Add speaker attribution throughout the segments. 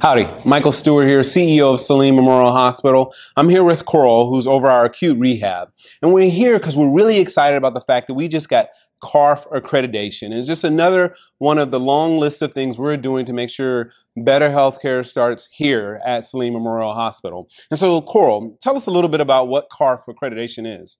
Speaker 1: Howdy, Michael Stewart here, CEO of Saline Memorial Hospital. I'm here with Coral, who's over our acute rehab. And we're here because we're really excited about the fact that we just got CARF accreditation. It's just another one of the long list of things we're doing to make sure better healthcare starts here at Saline Memorial Hospital. And so, Coral, tell us a little bit about what CARF accreditation is.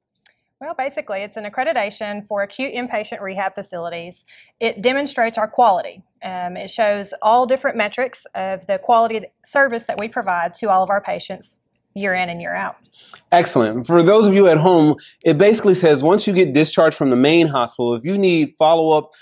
Speaker 2: Well, basically, it's an accreditation for acute inpatient rehab facilities. It demonstrates our quality. It shows all different metrics of the quality of the service that we provide to all of our patients year in and year out.
Speaker 1: Excellent. For those of you at home, it basically says once you get discharged from the main hospital, if you need follow-up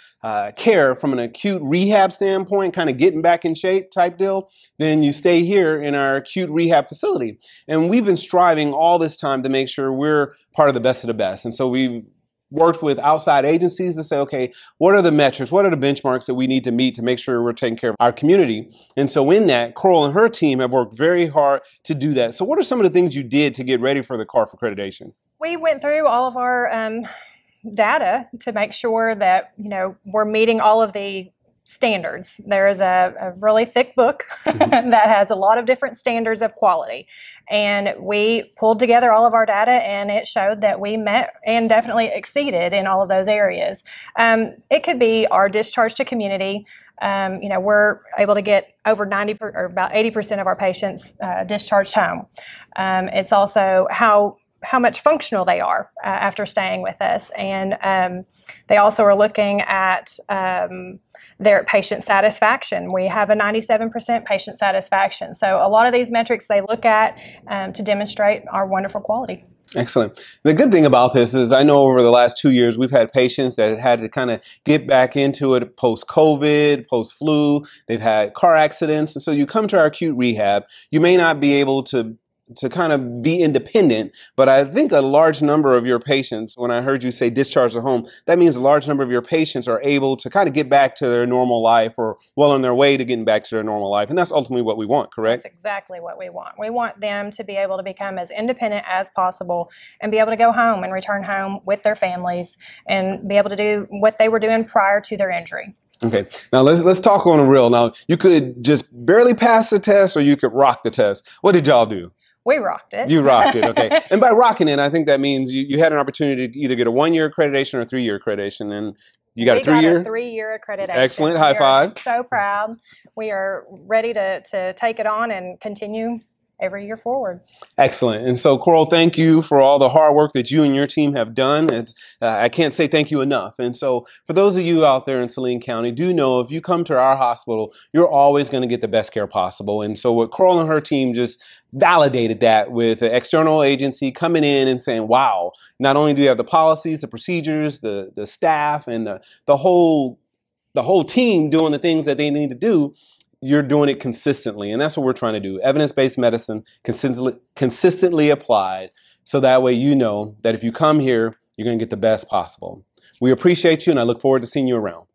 Speaker 1: care from an acute rehab standpoint, kind of getting back in shape type deal, then you stay here in our acute rehab facility. And we've been striving all this time to make sure we're part of the best of the best. And so we've worked with outside agencies to say, okay, what are the metrics? What are the benchmarks that we need to meet to make sure we're taking care of our community? And so in that, Coral and her team have worked very hard to do that. So what are some of the things you did to get ready for the CARF accreditation?
Speaker 2: We went through all of our data to make sure that, we're meeting all of the standards. There is a really thick book that has a lot of different standards of quality. And we pulled together all of our data, and it showed that we met and definitely exceeded in all of those areas. It could be our discharge to community. We're able to get over 90 or about 80% of our patients discharged home. It's also how much functional they are after staying with us. And they also are looking at their patient satisfaction. We have a 97% patient satisfaction. So a lot of these metrics they look at to demonstrate our wonderful quality.
Speaker 1: Excellent. The good thing about this is I know over the last 2 years we've had patients that had to kind of get back into it post-COVID, post-flu. They've had car accidents. And so you come to our acute rehab, you may not be able to kind of be independent, but I think a large number of your patients, when I heard you say discharge to home, that means a large number of your patients are able to kind of get back to their normal life or well on their way to getting back to their normal life. And that's ultimately what we want, correct?
Speaker 2: That's exactly what we want. We want them to be able to become as independent as possible and be able to go home and return home with their families and be able to do what they were doing prior to their injury.
Speaker 1: Okay, now let's talk on the real. Now, you could just barely pass the test or you could rock the test. What did y'all do?
Speaker 2: We rocked it.
Speaker 1: You rocked it, okay. And by rocking it, I think that means you had an opportunity to either get a 1-year accreditation or a 3-year accreditation, and you got a 3-year?
Speaker 2: We got a 3-year accreditation.
Speaker 1: Excellent, high five.
Speaker 2: We are so proud. We are ready to take it on and continue every year forward.
Speaker 1: Excellent. And so, Coral, thank you for all the hard work that you and your team have done. I can't say thank you enough. And so, for those of you out there in Saline County, do know if you come to our hospital, you're always going to get the best care possible. And so, what Coral and her team just validated that with an external agency coming in and saying, wow, not only do you have the policies, the procedures, the staff, and the whole team doing the things that they need to do, you're doing it consistently. And that's what we're trying to do. Evidence-based medicine consistently applied. So that way you know that if you come here, you're going to get the best possible. We appreciate you, and I look forward to seeing you around.